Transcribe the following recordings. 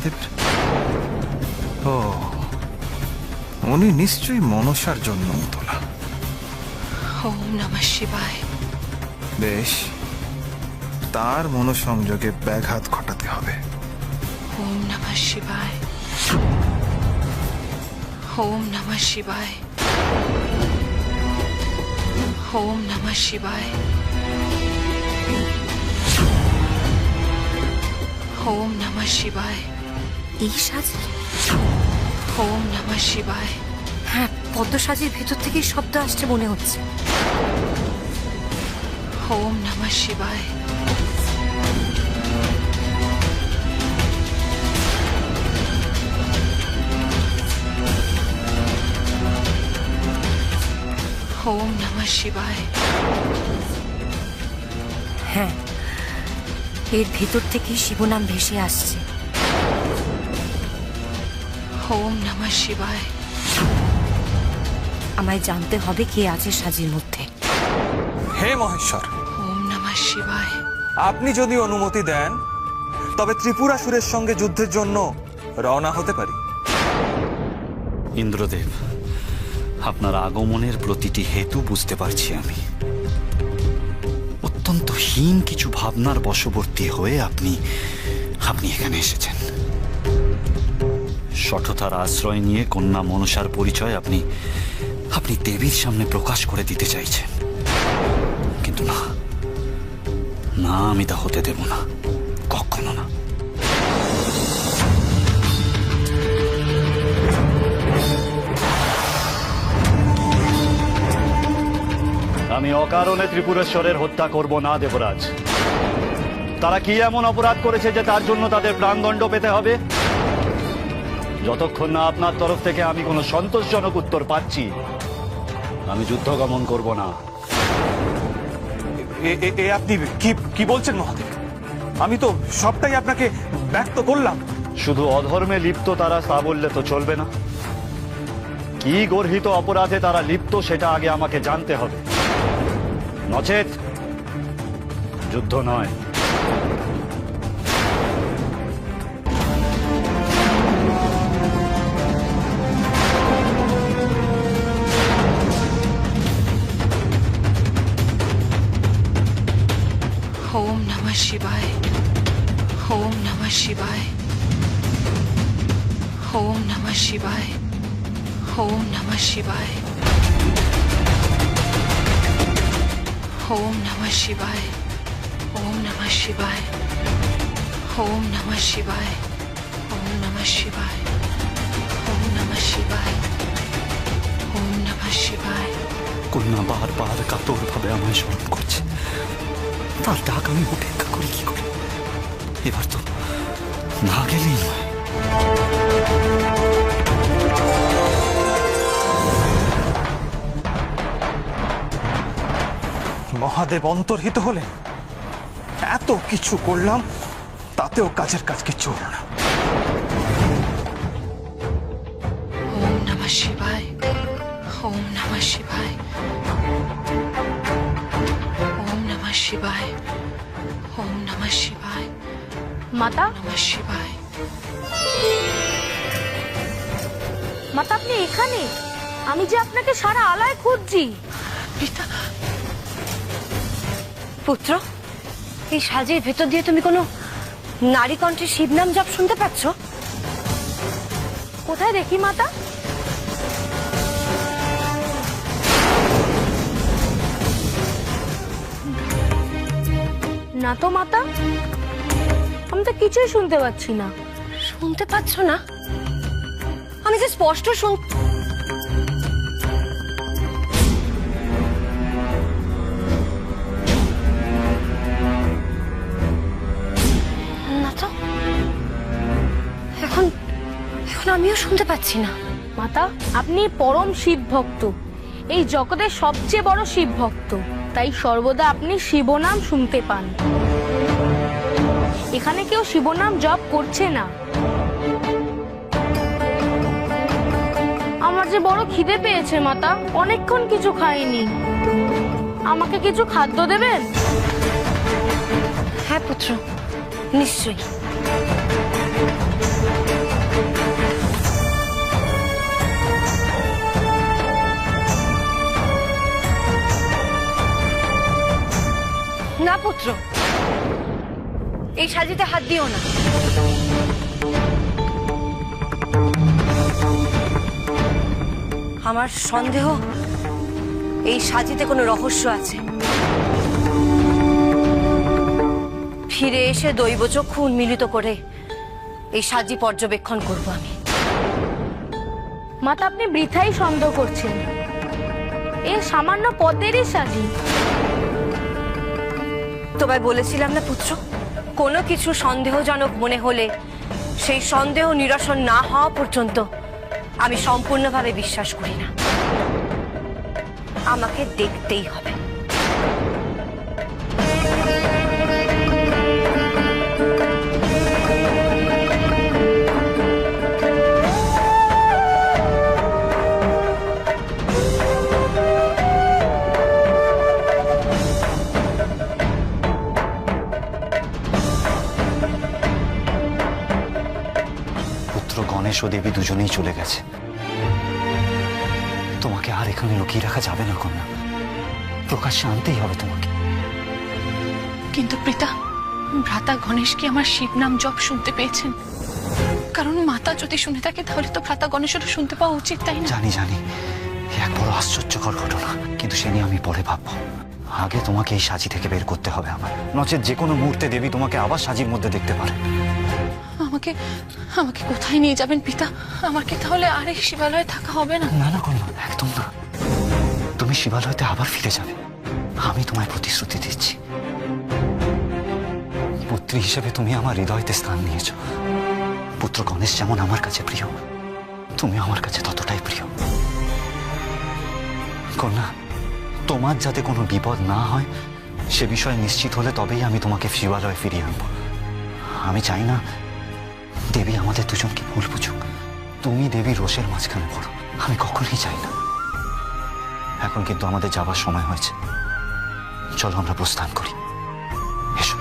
মহাদেব? ও, উনি নিশ্চয়ই মনসার জন্য তোলা। ওম নমঃ শিবায়। বেশ, তার মনোসংযোগে ব্যাঘাত ঘটাতে হবে। ওম নমঃ শিবায়। ওম নমঃ শিবায়। ওম নমঃ শিবায়। ওম নমঃ শিবায়। এই সাজ? ওম নমঃ শিবায়। হ্যাঁ, পদ্ম সাজের ভেতর থেকে শব্দ আসছে মনে হচ্ছে। ওম নমঃ শিবায়। ওম নমঃ শিবায়। হ্যাঁ, এর ভেতর থেকে শিবনাম ভেসে আসছে। ওম নমঃ শিবায়। আমায় জানতে হবে কে আছে সাজের মধ্যে। হে মহেশ্বর, ওম নমঃ শিবায়। আপনি যদি অনুমতি দেন তবে ত্রিপুরাসুরের সঙ্গে যুদ্ধের জন্য রওনা হতে পারি। ইন্দ্রদেব, আপনার আগমনের প্রতিটি হেতু বুঝতে পারছি আমি। অত্যন্ত হীন কিছু ভাবনার বশবর্তী হয়ে আপনি এখানে এসেছেন। শঠতার আশ্রয় নিয়ে কন্যা মনসার পরিচয় আপনি দেবীর সামনে প্রকাশ করে দিতে চাইছেন, কিন্তু না, আমি তা হতে দেব না, কখনো না। আমি অকারণে ত্রিপুরেশ্বরের হত্যা করব না দেবরাজ। তারা কি এমন অপরাধ করেছে যে তার জন্য তাদের প্রাণদণ্ড পেতে হবে? যতক্ষণ না আপনার তরফ থেকে আমি কোনো সন্তোষজনক উত্তর পাচ্ছি, আমি যুদ্ধ গমন করব না। আপনি কি বলছেন মহাদেব? আমি তো সবটাই আপনাকে ব্যক্ত করলাম। শুধু অধর্মে লিপ্ত তারা তা বললে তো চলবে না। কি গর্হিত অপরাধে তারা লিপ্ত সেটা আগে আমাকে জানতে হবে, নচেত যুদ্ধ নয়। ওম নমঃ শিবায়। ওম নমঃ শিবায়। ওম নমঃ শিবায়। ওম নমঃ শিবায়। ওম নমঃ শিবায়। ওম নমঃ শিবায়। ওম নমঃ শিবায়। ওম নমঃ শিবায়। ওম নমঃ শিবায়। ওম নমঃ শিবায়। কন্যা বারবার কাতরভাবে আমায় স্মরণ করছে, তার ডাক আমি উপেক্ষা করি কি করে? এবার তো না গেলেই নয়। মহাদেব অন্তর্হিত হলেন, এত কিছু করলাম, তাতেও কাজের কাজ কিচ্ছু হলো না। ওম নমঃ শিবায়। ওম নমঃ শিবায়। ওম নমঃ শিবায়। ওম নমঃ শিবায়। মাতা, নমঃ শিবায়। মাতা আপনি এখানে? আমি যে আপনাকে সারা আলায় খুঁজছি। পিতা, পুত্র, এই সাজের ভেতর দিয়ে তুমি কোনো নারী কণ্ঠে শিবনাম জপ শুনতে পাচ্ছ? কোথায় দেখি মাতা? না তো মাতা, আমি তো কিছুই শুনতে পাচ্ছি না। শুনতে পাচ্ছ না? আমি যে স্পষ্ট না তো, এখন আমিও শুনতে পাচ্ছি না। মাতা, আপনি পরম শিব ভক্ত, এই জগতের সবচেয়ে বড় শিব ভক্ত, তাই সর্বদা আপনি শিবনাম শুনতে পান। এখানে কেউ শিবনাম জপ করছে না। আমার যে বড় খিদে পেয়েছে মাতা, অনেকক্ষণ কিছু খাইনি। আমাকে কিছু খাদ্য দেবেন? হ্যাঁ পুত্র, নিশ্চয়ই। পুত্র, এই সাজিতে হাত দিও না। আমার সন্দেহ এই সাজিতে কোনো রহস্য আছে। ফিরে এসে দৈবচক্ষু উন্মিলিত করে এই সাজি পর্যবেক্ষণ করব আমি। মাতা, আপনি বৃথাই সন্দেহ করছেন। এ সামান্য পদ্মেরই সাজি। তোমায় বলেছিলাম না পুত্র, কোনো কিছু সন্দেহজনক মনে হলে সেই সন্দেহ নিরসন না হওয়া পর্যন্ত আমি সম্পূর্ণভাবে বিশ্বাস করি না। আমাকে দেখতেই হবে। পুত্র গণেশ ও দেবী দুজনেই চলে গেছে। তোমাকে আর এখানে লুকিয়ে রাখা যাবে না কন্যা, প্রকাশ্যে আনতেই হবে তোমাকে। কিন্তু পিতা, ভ্রাতা গণেশ কি আমার শিব নাম জপ শুনতে পেয়েছেন? কারণ মাতা যদি শুনে থাকে তাহলে তো ভ্রাতা গণেশেরও শুনতে পাওয়া উচিত, তাই না? জানি জানি, এ এক বড় আশ্চর্যকর ঘটনা, কিন্তু সে নিয়ে আমি পরে ভাববো। আগে তোমাকে এই সাজি থেকে বের করতে হবে আমার, নচেৎ যে কোনো মুহূর্তে দেবী তোমাকে আবার সাজির মধ্যে দেখতে পারে। আমাকে আমাকে কোথায় নিয়ে যাবেন পিতা? আমার কি তাহলে আর এই শিবালয়ে থাকা হবে না? না না কন্যা, একদম না। তুমি শিবালয়তে আবার ফিরে যাবে, আমি তোমায় প্রতিশ্রুতি দিচ্ছি। পুত্রী হিসেবে তুমি আমার হৃদয়তে স্থান নিয়েছ। পুত্র গণেশ যেমন আমার কাছে প্রিয়, তুমি আমার কাছে ততটাই প্রিয়। কন্যা, তোমার যাতে কোনো বিপদ না হয় সে বিষয়ে নিশ্চিত হলে তবেই আমি তোমাকে শিবালয়ে ফিরিয়ে আনবো। আমি চাই না দেবী আমাদের দুজনকে ভুল বুঝুক। তুমি দেবী রোষের মাঝখানে পড়ো, আমি কখনোই চাই না। এখন কিন্তু আমাদের যাবার সময় হয়েছে, চলো আমরা প্রস্থান করি। এসো।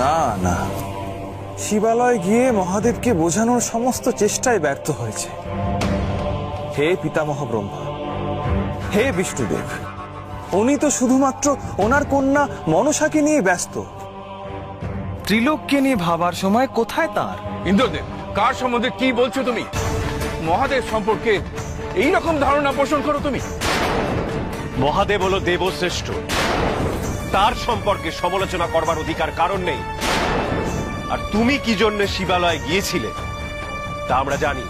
না না, শিবালয় গিয়ে মহাদেবকে বোঝানোর সমস্ত চেষ্টায় ব্যর্থ হয়েছে। হে পিতামহ ব্রহ্মা, হে বিষ্ণুদেব, উনি তো শুধুমাত্র ওনার কন্যা মনসাকে নিয়ে ব্যস্ত। ত্রিলোককে নিয়ে ভাবার সময় কোথায় তার? ইন্দ্রদেব, কার সম্বন্ধে কি বলছো তুমি? মহাদেব সম্পর্কে এই রকম ধারণা পোষণ করো তুমি? মহাদেব হলো দেবশ্রেষ্ঠ, তার সম্পর্কে সমালোচনা করবার অধিকার কারণ নেই। আর তুমি কি জন্য শিবালয়ে গিয়েছিলে তা আমরা জানি।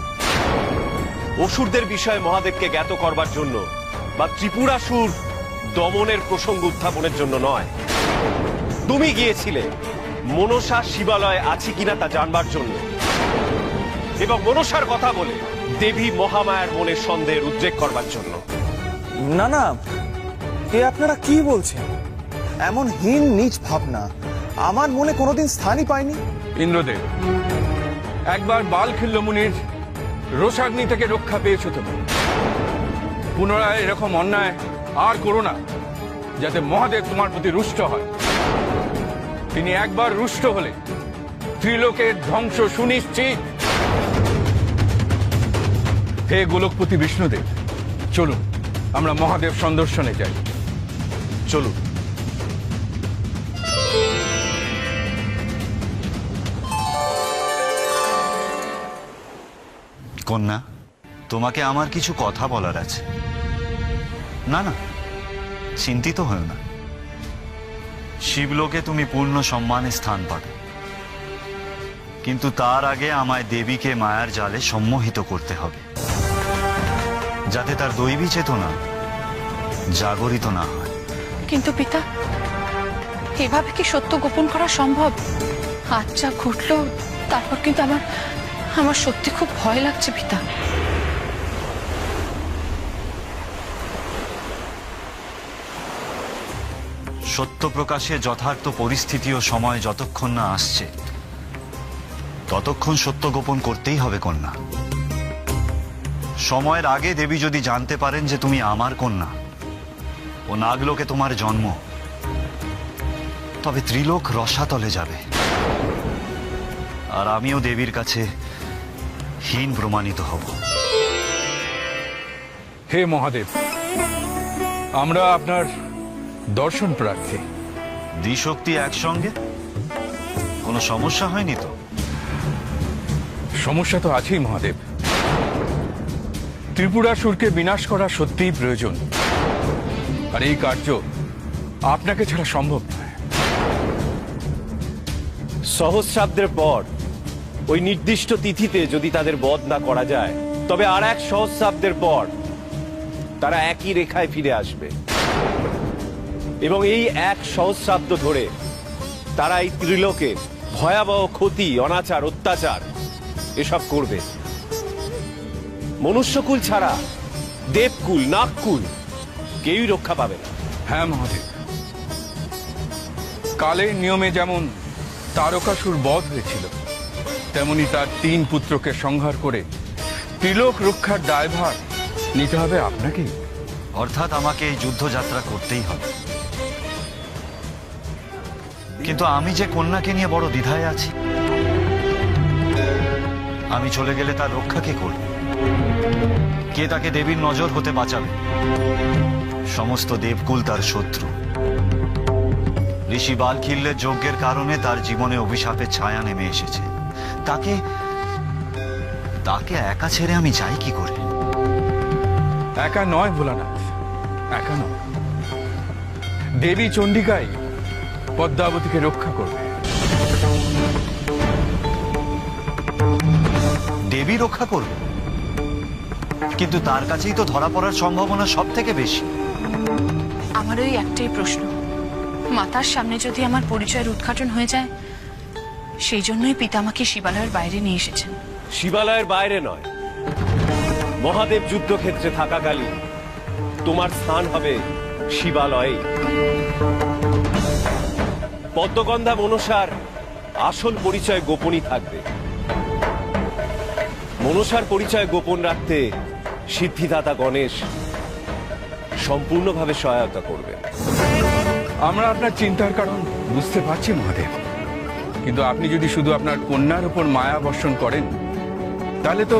অসুরদের বিষয়ে মহাদেবকে জ্ঞাত করবার জন্য বা ত্রিপুরাসুর দমনের প্রসঙ্গ উত্থাপনের জন্য নয়। তুমি গিয়েছিলে মনসা শিবালয়ে আছে কিনা তা জানবার জন্য, এবং মনসার কথা বলে দেবী মহামায়ার মনে সন্দেহের উদ্রেক করবার জন্য। না না, এ আপনারা কি বলছেন? এমন হীন নীচ ভাবনা আমার মনে কোনোদিন স্থানই পায়নি। ইন্দ্রদেব, একবার বালখিল্য মুনির রোষাগ্নি থেকে রক্ষা পেয়েছো তুমি। পুনরায় এরকম অন্যায় আর করো না, যাতে মহাদেব তোমার প্রতি রুষ্ট হয়। তিনি একবার রুষ্ট হলে ত্রিলোকের ধ্বংস সুনিশ্চিত। হে গোলকপতি বিষ্ণুদেব, চলুন আমরা মহাদেব সন্দর্শনে যাই। চলুন। কন্যা, তোমাকে আমার কিছু কথা বলার আছে। না না, চিন্তিত হও না। শিবলোকে তুমি পূর্ণ সম্মানে স্থান পাবে, কিন্তু তার আগে আমায় দেবীকে মায়ার জালে সম্মোহিত করতে হবে, যাতে তার দৈবী চেতনা জাগরিত না হয়। কিন্তু পিতা, এভাবে কি সত্য গোপন করা সম্ভব? আজ যা ঘটলো তারপর কিন্তু আমার সত্যি খুব ভয় লাগছে পিতা। সত্য প্রকাশে যথার্থ পরিস্থিতি ও সময় যতক্ষণ না আসছে ততক্ষণ সত্য গোপন করতেই হবে কন্যা। সময়ের আগে দেবী যদি জানতে পারেন যে তুমি আমার কন্যা ও নাগলোকে তোমার জন্ম, তবে ত্রিলোক রসাতলে যাবে, আর আমিও দেবীর কাছে হীন প্রমাণিত হব। হে মহাদেব, আমরা আপনার দর্শন প্রার্থী। দ্বিশক্তি একসঙ্গে কোনো সমস্যা হয়নি তো? সমস্যা তো আছেই মহাদেব। ত্রিপুরাসুরকে বিনাশ করা সত্যিই প্রয়োজন, আর এই কার্য আপনাকে ছাড়া সম্ভব নয়। সহস্রাব্দের পর ওই নির্দিষ্ট তিথিতে যদি তাদের বধ না করা যায়, তবে আর এক সহস্রাব্দের পর তারা একই রেখায় ফিরে আসবে, এবং এই এক সহস্রাব্দ ধরে তারা এই ত্রিলোকে ভয়াবহ ক্ষতি, অনাচার, অত্যাচার এসব করবে। মনুষ্যকুল ছাড়া দেবকুল, নাগকুল কেউই রক্ষা পাবে না। হ্যাঁ মহাদেব, কালের নিয়মে যেমন তারকাসুর বধ হয়েছিল, তেমনি তার 3 পুত্রকে সংহার করে ত্রিলোক রক্ষার দায়ভার নিতে হবে আপনাকেই। অর্থাৎ আমাকে এই যুদ্ধযাত্রা করতেই হবে। কিন্তু আমি যে কন্যাকে নিয়ে বড় দ্বিধায় আছি। আমি চলে গেলে তার রক্ষা কে করবে? কে তাকে দেবীর নজর হতে বাঁচাবে? সমস্ত দেবকুল তার শত্রু। ঋষি বালখিল্যের যজ্ঞের কারণে তার জীবনে অভিশাপের ছায়া নেমে এসেছে। তাকে তাকে একা ছেড়ে আমি যাই কি করে? একা নয় ভোলানাথ, একা নয়। দেবী চণ্ডিকাই পদ্মাবতীকে রক্ষা করবে। দেবী রক্ষা করবে, কিন্তু তার কাছেই তো ধরা পড়ার সম্ভাবনা সব থেকে বেশি। আমার ওই একটাই প্রশ্ন, মাতার সামনে যদি আমার পরিচয়ের উদ্ঘাটন হয়ে যায়, সেই জন্যই পিতা আমাকে শিবালয়ের বাইরে নিয়ে এসেছেন। শিবালয়ের বাইরে নয়, মহাদেব যুদ্ধক্ষেত্রে থাকাকালীন তোমার স্থান হবে শিবালয়ে। পদ্মগন্ধা মনসার আসল পরিচয় গোপনই থাকবে। মনসার পরিচয় গোপন রাখতে সিদ্ধিদাতা গণেশ সম্পূর্ণভাবে সহায়তা করবে। আমরা আপনার চিন্তার কারণ বুঝতে পারছি মহাদেব, কিন্তু আপনি যদি শুধু আপনার কন্যার উপর মায়া বর্ষণ করেন, তাহলে তো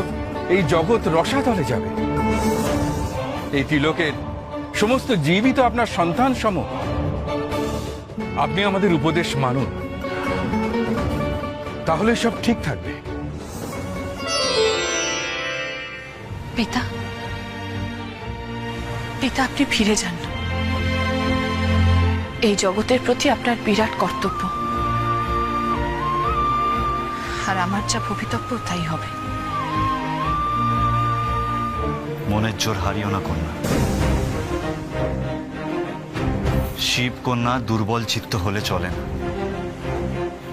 এই জগৎ রসাতলে যাবে। এই ত্রিলোকের সমস্ত জীবই তো আপনার সন্তান সম। আপনি আমাদের উপদেশ মানুন, তাহলে সব ঠিক থাকবে। পিতা, পিতা আপনি ফিরে যান। এই জগতের প্রতি আপনার বিরাট কর্তব্য, আর আমার যা ভবিতব্য তাই হবে। মনের জোর হারিও না কন্যা। শিব কন্যা দুর্বল চিত্ত হলে চলে না।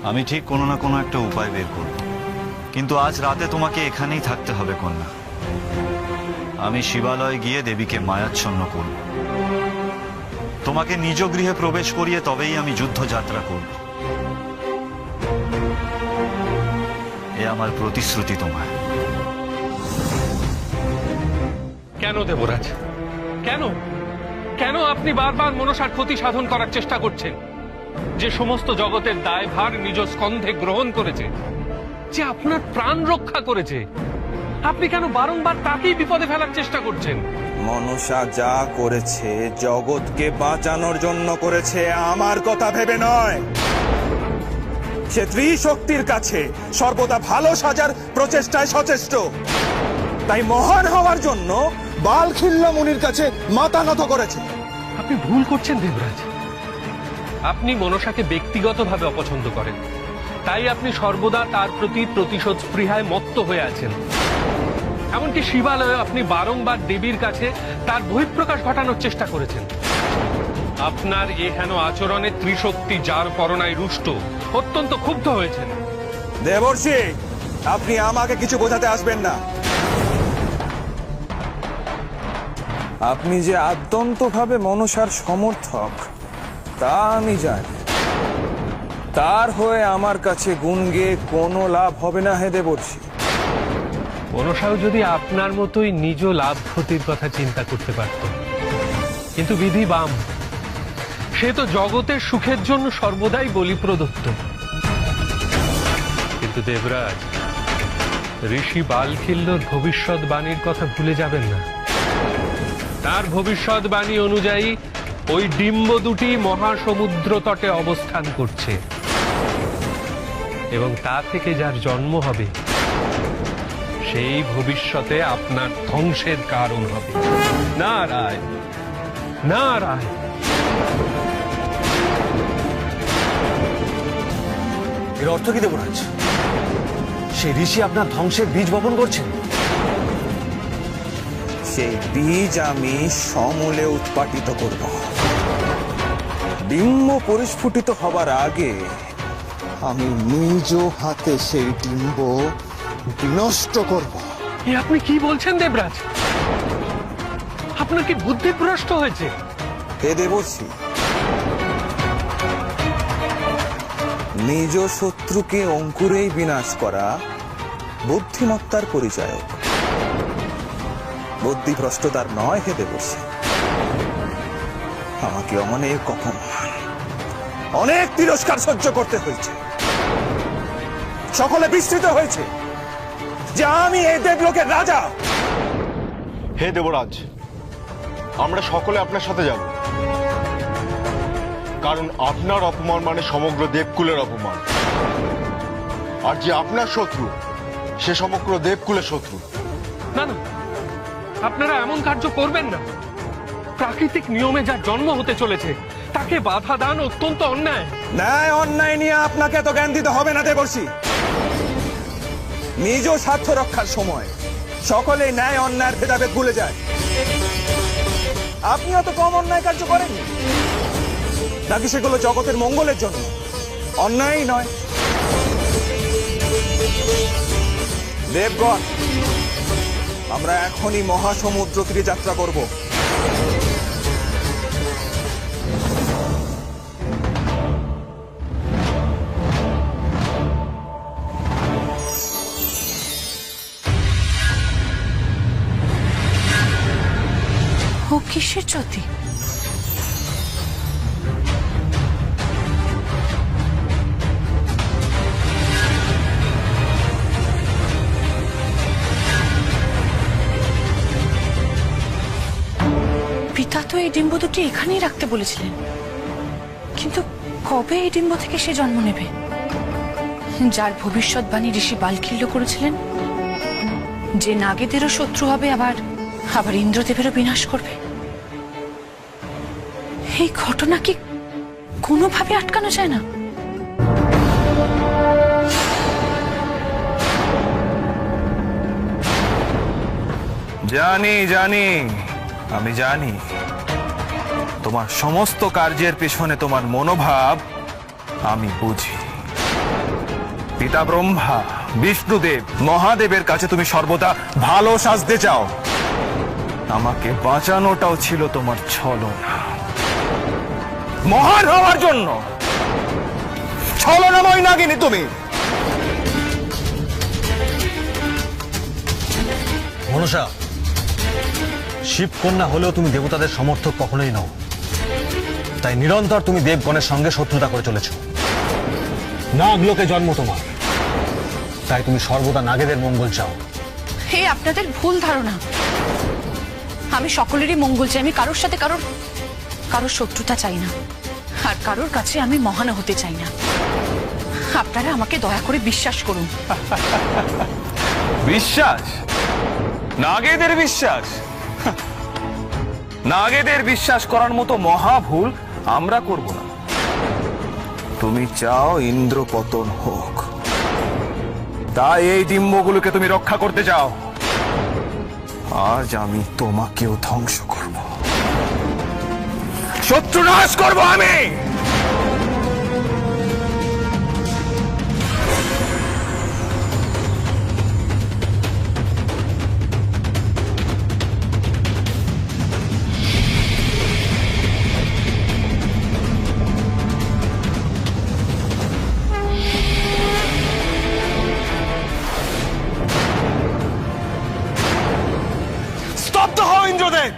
আমি ঠিক কোনো না কোনো একটা উপায় বের করব, কিন্তু আজ রাতে তোমাকে এখানেই থাকতে হবে কন্যা। আমি শিবালয়ে গিয়ে দেবীকে মায়াচ্ছন্ন করব। তোমাকে নিজ গৃহে প্রবেশ করিয়ে তবেই আমি যুদ্ধযাত্রা করব। এ আমার প্রতিশ্রুতি তোমায়। কেন দেবরাজ, কেন কেন আপনি বারবার মনসার ক্ষতি সাধন করার চেষ্টা করছেন? যে সমস্ত জগতের দায়ভার নিজ স্কন্ধে গ্রহণ করেছে, যে আপনার প্রাণ রক্ষা করেছে, আপনি কেন বারংবার তাকেই বিপদে ফেলার চেষ্টা করছেন? মনসা যা করেছে জগৎকে বাঁচানোর জন্য করেছে, আমার কথা ভেবে নয়। সে ত্রিশক্তির কাছে সর্বদা ভালো সাজার প্রচেষ্টায় সচেষ্ট। তাই মহান হওয়ার জন্য বালখিল্য মুনির কাছে মাথা নত করেছে। আপনি ভুল করছেন দেবরাজ। আপনি মনসাকে ব্যক্তিগতভাবে অপছন্দ করেন, তাই আপনি সর্বদা তার প্রতি প্রতিশোধ স্পৃহায় মত্ত হয়ে আছেন। এমনকি শিবালয়ে আপনি বারংবার দেবীর কাছে তার বহিঃপ্রকাশ ঘটানোর চেষ্টা করেছেন। আপনার এহেন আচরণে ত্রিশক্তি যার করোনায় রুষ্ট, অত্যন্ত ক্ষুব্ধ হয়েছেন। দেবর্ষি, আপনি আমাকে কিছু বোঝাতে আসবেন না। আপনি যে আদ্যন্তভাবে মনসার সমর্থক তা আমি জানি। তার হয়ে আমার কাছে গুণ গেয়ে কোনো লাভ হবে না হে দেবর্ষি। মনসাও যদি আপনার মতোই নিজ লাভ ক্ষতির কথা চিন্তা করতে পারত, কিন্তু বিধি বাম। সে তো জগতের সুখের জন্য সর্বদাই বলি প্রদত্ত। কিন্তু দেবরাজ, ঋষি বালখিল্যর ভবিষ্যৎবাণীর কথা ভুলে যাবেন না। আমার ভবিষ্যৎবাণী অনুযায়ী ওই ডিম্ব দুটি মহাসমুদ্র তটে অবস্থান করছে এবং তা থেকে যার জন্ম হবে সেই ভবিষ্যতে আপনার ধ্বংসের কারণ হবে। নারায়ণ নারায়ণ। এর অর্থ কি দেবরাজ? সেই ঋষি আপনার ধ্বংসের বীজ বপন করছেন? সেই বীজ আমি সমূলে উৎপাটিত করব। ডিম্ব পরিস্ফুটিত হবার আগে আমি নিজ হাতে সেই ডিম্ব বিনষ্ট করব। এ আপনি কি বলছেন দেবরাজ? আপনার কি বুদ্ধি ভ্রষ্ট হয়েছে? হে দেবশ্রী, নিজ শত্রুকে অঙ্কুরেই বিনাশ করা বুদ্ধিমত্তার পরিচায়ক, বুদ্ধিভ্রষ্টতার নয়। হে দেবশ্রী, আমাকে অনেক অপমান, অনেক তিরস্কার সহ্য করতে হয়েছে। সকলে বিস্মৃত হয়েছে যে আমি এই দেবলোকের রাজা। হে দেবরাজ, আমরা সকলে আপনার সাথে যাব, কারণ আপনার অপমান মানে সমগ্র দেবকুলের অপমান। আর যে আপনার শত্রু সে সমগ্র দেবকুলের শত্রু। না না, আপনারা এমন কার্য করবেন না। প্রাকৃতিক নিয়মে যার জন্ম হতে চলেছে তাকে বাধা দান অত্যন্ত অন্যায়। ন্যায় অন্যায় নিয়ে আপনাকে এত জ্ঞান দিতে হবে না দেবর্ষি। নিজ স্বার্থ রক্ষার সময় সকলেই ন্যায় অন্যায়ের ভেদাভেদ ভুলে যায়। আপনি অত কম অন্যায় কার্য করেননি নাকি সেগুলো জগতের মঙ্গলের জন্য? অন্যায়ই নয়। দেবগণ, আমরা এখনই মহাসমুদ্র তীরে যাত্রা করব। ও কিসের জ্যোতি? পিতা তো এই ডিম্ব দুটি এখানেই রাখতে বলেছিলেন, কিন্তু কবে এই ডিম্ব থেকে সে জন্ম নেবে? যার ভবিষ্যৎবাণী ঋষি বালখিল্য করেছিলেন, যে নাগেদেরও শত্রু হবে, আবার ইন্দ্রদেবেরও বিনাশ করবে। এই ঘটনা কি কোনোভাবে আটকানো যায় না? জানি জানি, আমি জানি তোমার সমস্ত কার্যের পেছনে তোমার মনোভাব আমি বুঝি। পিতা ব্রহ্মা, বিষ্ণুদেব, মহাদেবের কাছে তুমি সর্বদা ভালো সাজতে চাও। আমাকে বাঁচানোটাও ছিল তোমার ছলনা। মহান হওয়ার জন্য ছলনাময় নাগিনী তুমি। মনসা, শিবকন্যা হলেও তুমি দেবতাদের সমর্থক কখনোই নও। তাই নিরন্তর তুমি দেবগণের সঙ্গে শত্রুতা করে চলেছ। নাগলোকে জন্ম তোমার, তাই তুমি সর্বদা নাগেদের মঙ্গল চাও। হে, আপনাদের ভুল ধারণা। আমি সকলেরই মঙ্গল চাই। আমি কারোর সাথে কারোর শত্রুতা চাই না, আর কারোর কাছে আমি মহান হতে চাই না। আপনারা আমাকে দয়া করে বিশ্বাস করুন। বিশ্বাস? নাগেদের বিশ্বাস? নাগেদের বিশ্বাস করার মতো মহা ভুল আমরা করব না। তুমি চাও ইন্দ্র পতন হোক, তাই এই ডিম্বগুলোকে তুমি রক্ষা করতে চাও। আজ আমি তোমাকেও ধ্বংস করব, শত্রু নাশ করব আমি। স্তব্ধ হও ইন্দ্রদেব।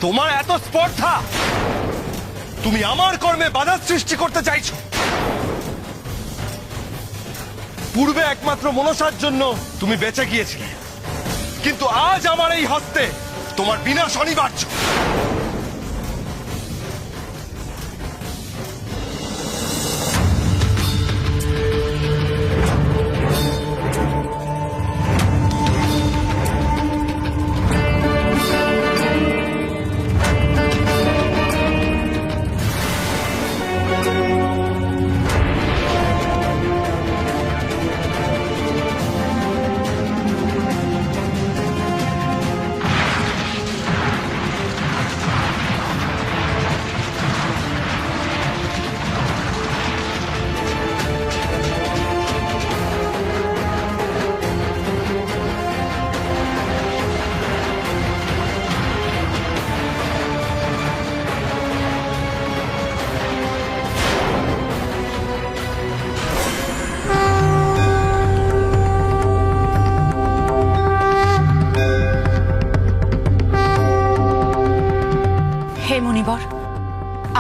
তোমার এত স্পর্ধা, তুমি আমার কর্মে বাধা সৃষ্টি করতে চাইছো। পূর্বে একমাত্র মনসার জন্য তুমি বেঁচে গিয়েছিলে, কিন্তু আজ আমার এই হস্তে তোমার বিনাশ অনিবার্য। হে মুনিবর,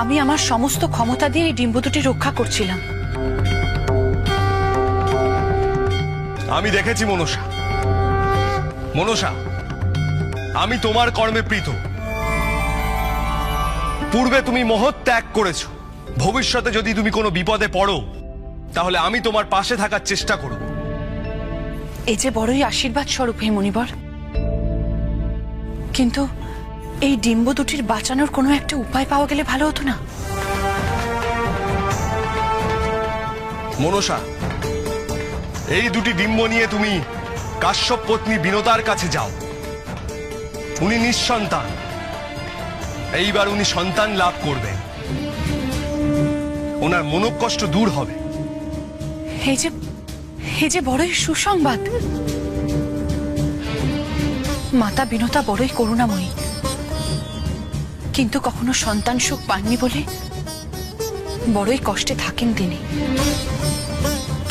আমি আমার সমস্ত ক্ষমতা দিয়ে এই ডিম্ব দুটি রক্ষা করছিলাম। আমি দেখেছি মনসা, মনসা, আমি তোমার কর্মে প্রীত। পূর্বে তুমি মহৎ ত্যাগ করেছো, ভবিষ্যতে যদি তুমি কোনো বিপদে পড়ো তাহলে আমি তোমার পাশে থাকার চেষ্টা করব। এই যে বড়ই আশীর্বাদ স্বরূপ হে মুনিবর, কিন্তু এই ডিম্ব দুটির বাঁচানোর কোনো একটা উপায় পাওয়া গেলে ভালো হতো না? মনসা, এই দুটি ডিম্ব নিয়ে তুমি কাশ্যপ পত্নী বিনতার কাছে যাও। উনি নিঃসন্তান, এইবার উনি সন্তান লাভ করবেন, ওনার মনোকষ্ট দূর হবে। এই যে বড়ই সুসংবাদ। মাতা বিনতা বড়ই করুণাময়ী, কিন্তু কখনো সন্তান সুখ পাননি বলে বড়ই কষ্টে থাকেন তিনি।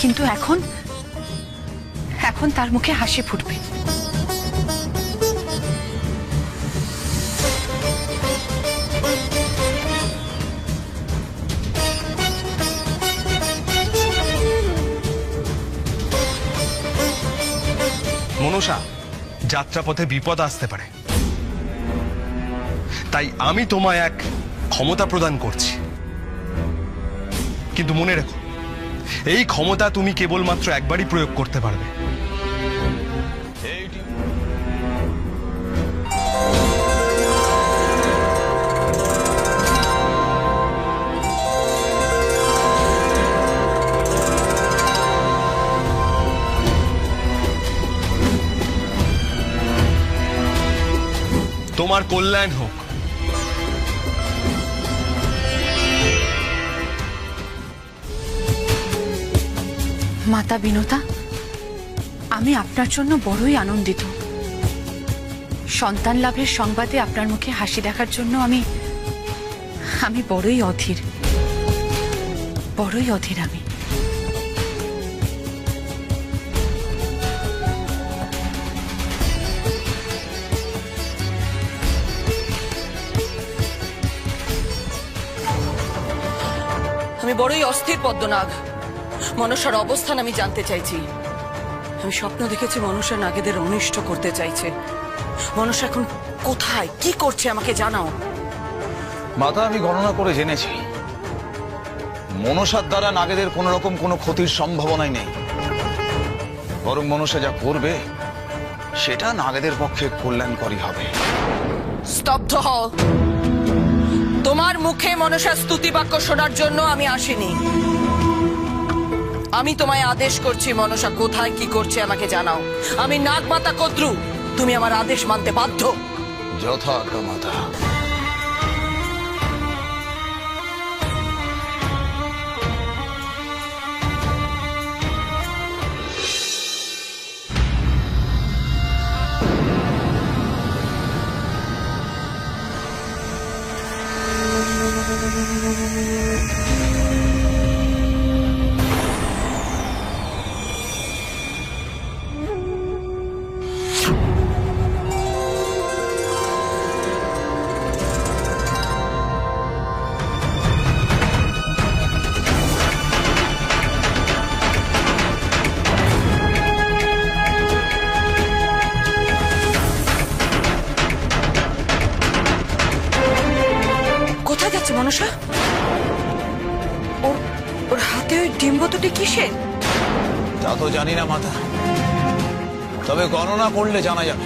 কিন্তু এখন তার মুখে হাসি ফুটবে। মনসা, যাত্রাপথে বিপদ আসতে পারে, তাই আমি তোমায় এক ক্ষমতা প্রদান করছি। কিন্তু মনে রেখো, এই ক্ষমতা তুমি কেবলমাত্র একবারই প্রয়োগ করতে পারবে। তোমার কল্যাণ হোক। মাতা বিনতা, আমি আপনার জন্য বড়ই আনন্দিত। সন্তান লাভের সংবাদে আপনার মুখে হাসি দেখার জন্য আমি বড়ই অধীর, বড়ই অধীর আমি। আমি বড়ই অস্থির পদ্মনাগ। মনসার অবস্থান আমি জানতে চাইছি। আমি স্বপ্ন দেখেছি মনসা নাগেদের অনিষ্ট করতে চাইছে। মনসা এখন কোথায়, কি করছে আমাকে জানাও। মাতা, আমি গণনা করে জেনেছি মনসার দ্বারা নাগেদের কোন রকম কোনো ক্ষতির সম্ভাবনাই নেই। বরং মনসা যা করবে সেটা নাগেদের পক্ষে কল্যাণকরী হবে। স্তব্ধ হও। তোমার মুখে মনসার স্তুতি বাক্য শোনার জন্য আমি আসিনি। আমি তোমায় আদেশ করছি, মনসা কোথায় কি করছে আমাকে জানাও। আমি নাগমাতা কদ্রু, তুমি আমার আদেশ মানতে বাধ্য। যথাজ্ঞা মাতা। যাচ্ছে মনসা? ওর ওর হাতে ওই ডিম্ব দুটি কিসের? তা তো জানি না মাতা, তবে গণনা করলে জানা যাবে।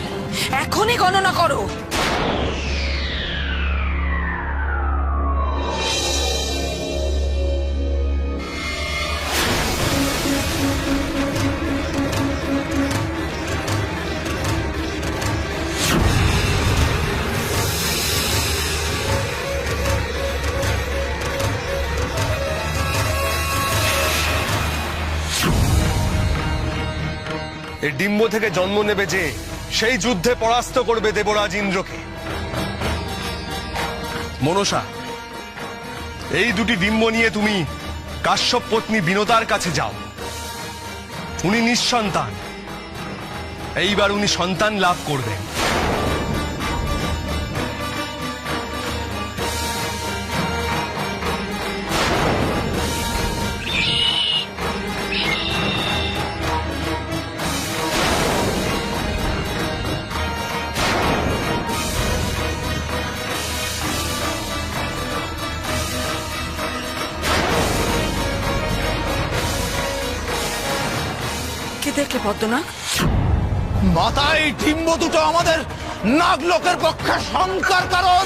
এখনই গণনা করো। এই ডিম্ব থেকে জন্ম নেবে যে সেই যুদ্ধে পরাস্ত করবে দেবরাজ ইন্দ্রকে। মনসা, এই দুটি ডিম্ব নিয়ে তুমি কাশ্যপ পত্নী বিনতার কাছে যাও। উনি নিঃসন্তান, এইবার উনি সন্তান লাভ করবেন। কি দেখলে পদ্মনাগ? মাতাই ডিম্ব দুটো আমাদের নাগলোকের পক্ষে শঙ্কার কারণ।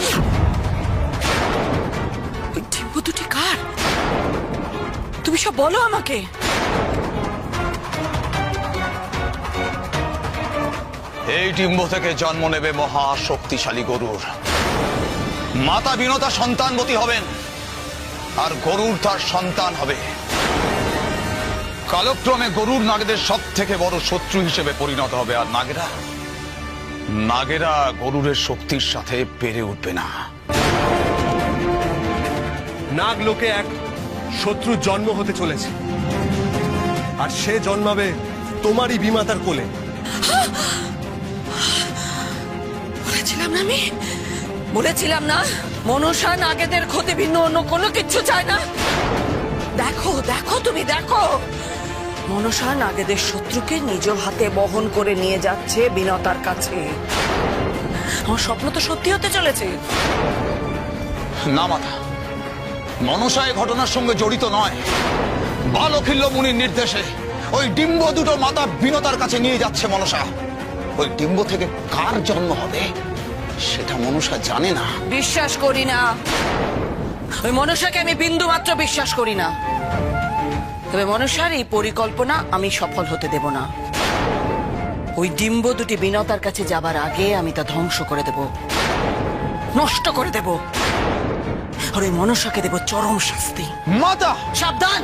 ওই ডিম্ব দুটি কার? তুমি সব বলো আমাকে। এই ডিম্ব থেকে জন্ম নেবে মহা শক্তিশালী গরুর। মাতা বিনতা সন্তানবতী হবেন, আর গরুর তার সন্তান হবে। কালক্রমে গরুর নাগেদের সব থেকে বড় শত্রু হিসেবে পরিণত হবে, আর নাগেরা গরুরের শক্তির সাথে পেরে উঠবে না। নাগ লোকে এক শত্রুর জন্ম হতে চলেছে, আর সে জন্মাবে তোমারই বিমাতার কোলে। বলেছিলাম না মনসা নাগেদের ক্ষতি ভিন্ন অন্য কোনো কিছু চায় না। দেখো দেখো তুমি দেখো, মনসা নাগেদের শত্রুকে নিজ হাতে বহন করে নিয়ে যাচ্ছে বিনতার কাছে। আমার স্বপ্ন তো সত্যি হতে চলেছে। না মাতা, মনসা এই ঘটনার সঙ্গে জড়িত নয়। বালখিল্য মুনির নির্দেশে ওই ডিম্ব দুটো মাতা বিনতার কাছে নিয়ে যাচ্ছে মনসা। ওই ডিম্ব থেকে কার জন্ম হবে সেটা মনসা জানে না। বিশ্বাস করি না, ওই মনসাকে আমি বিন্দু মাত্র বিশ্বাস করি না। তবে মনসার এই পরিকল্পনা আমি সফল হতে দেব না। ওই ডিম্ব দুটি বিনতার কাছে যাবার আগে আমি তা ধ্বংস করে দেব, নষ্ট করে দেব, আর ওই মনসাকে দেব চরম শাস্তি। মাতা সাবধান,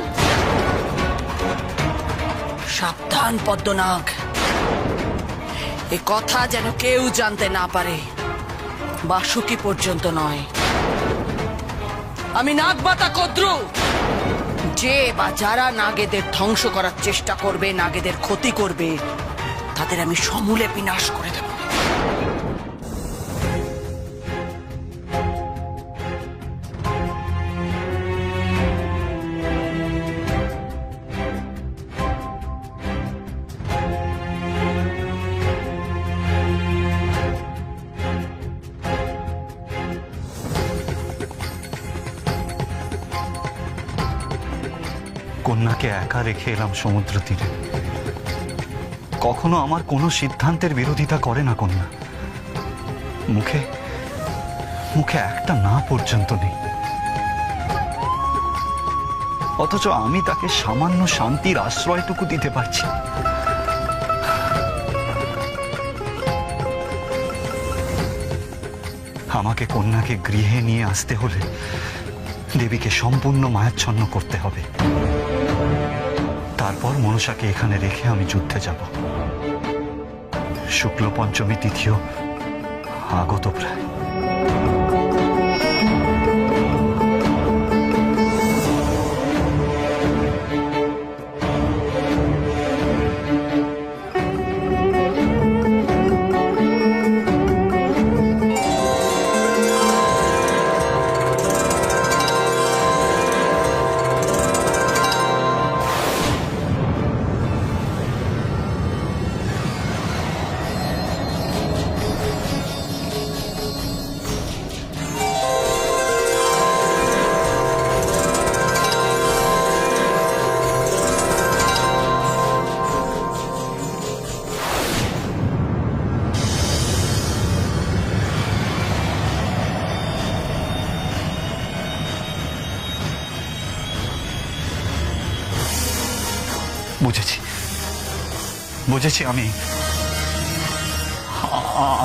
সাবধান পদ্মনাগ। এ কথা যেন কেউ জানতে না পারে, বাসুকি পর্যন্ত নয়। আমি নাগমাতা কদ্রু, যে বা যারা নাগেদের ধ্বংস করার চেষ্টা করবে, নাগেদের ক্ষতি করবে, তাদের আমি সমূলে বিনাশ করে দেব। কন্যাকে একা রেখে এলাম সমুদ্র তীরে। কখনো আমার কোনো সিদ্ধান্তের বিরোধিতা করে না কন্যা। মুখে মুখে একটা না পর্যন্ত নেই, অথচ আমি তাকে সামান্য শান্তির আশ্রয়টুকু দিতে পারছি। আমাকে কন্যাকে গৃহে নিয়ে আসতে হলে দেবীকে সম্পূর্ণ মায়াচ্ছন্ন করতে হবে। তারপর মনসাকে এখানে রেখে আমি যুদ্ধে যাব। শুক্ল পঞ্চমী তিথিও আগত প্রায়। বুঝেছি আমি।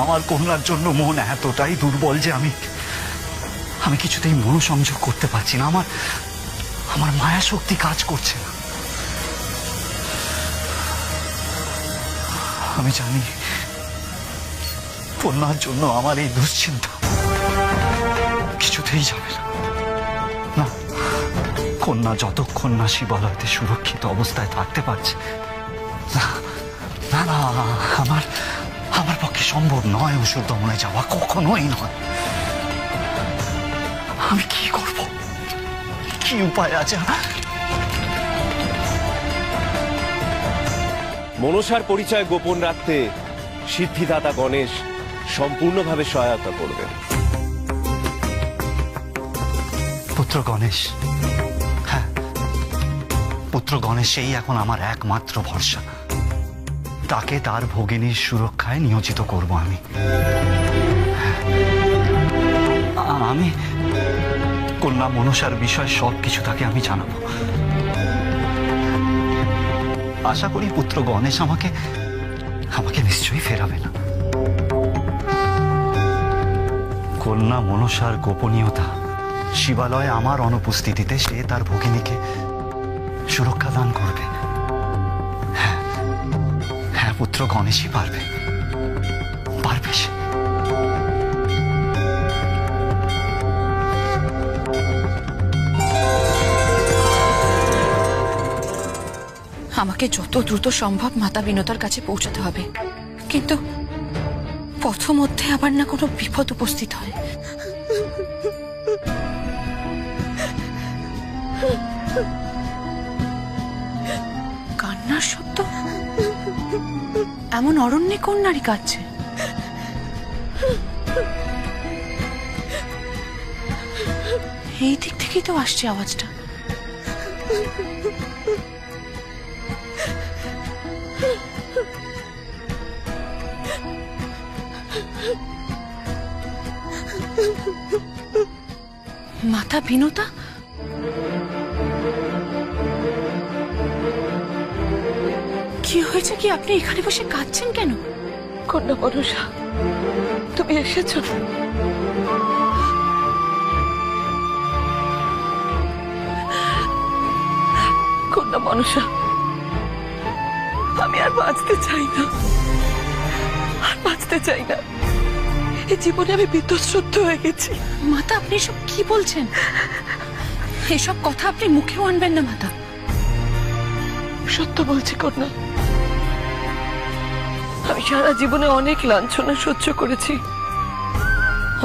আমার কন্যার জন্য মন এতটাই দুর্বল যে আমি কিছুতেই মনোসংযোগ করতে পারছি না। আমার মায়া শক্তি কাজ করছে না। আমি জানি কন্যার জন্য আমার এই দুশ্চিন্তা কিছুতেই যাবে না। কন্যা যতক্ষণ না শিবালয়তে সুরক্ষিত অবস্থায় থাকতে পারছে, না না, আমার পক্ষে সম্ভব নয় অসুর দমনে যাওয়া, কখনোই নয়। আমি কি করব? কি উপায় আছে? মনসার পরিচয় গোপন রাখতে সিদ্ধিদাতা গণেশ সম্পূর্ণভাবে সহায়তা করবেন। পুত্র গণেশ, হ্যাঁ, পুত্র গণেশেই এখন আমার একমাত্র ভরসা। তাকে তার ভগিনীর সুরক্ষায় নিয়োজিত করব আমি। আমি কন্যা মনসার বিষয় সবকিছু তাকে আমি জানাবো। আশা করি পুত্র গণেশ আমাকে নিশ্চয়ই ফেরাবে না। কন্যা মনসার গোপনীয়তা শিবালয়ে আমার অনুপস্থিতিতে সে তার ভগিনীকে সুরক্ষা দান করবে। হ্যাঁ, পুত্র গণেশই পারবে সে। আমাকে যত দ্রুত সম্ভব মাতা বিনতার কাছে পৌঁছাতে হবে, কিন্তু পথমধ্যে আবার না কোনো বিপদ উপস্থিত হয়। কান্নার শব্দ, এমন অরণ্যে কোন নারী কাঁদছে? এই দিক থেকেই তো আসছে আওয়াজটা। মাতা বিনতা, কি হয়েছে? কি আপনি এখানে বসে কাঁদছেন কেন? কন্যা মনসা, তুমি এসেছো? কন্যা মনসা, আমি আর বাঁচতে চাই না, এই জীবনে আমি বিতশ্রদ্ধ হয়ে গেছি। মাতা, আপনি এসব কি বলছেন? এসব কথা আপনি মুখেও আনবেন না মাতা। সত্য বলছি কন্যা, আমি সারা জীবনে অনেক লাঞ্ছনা সহ্য করেছি,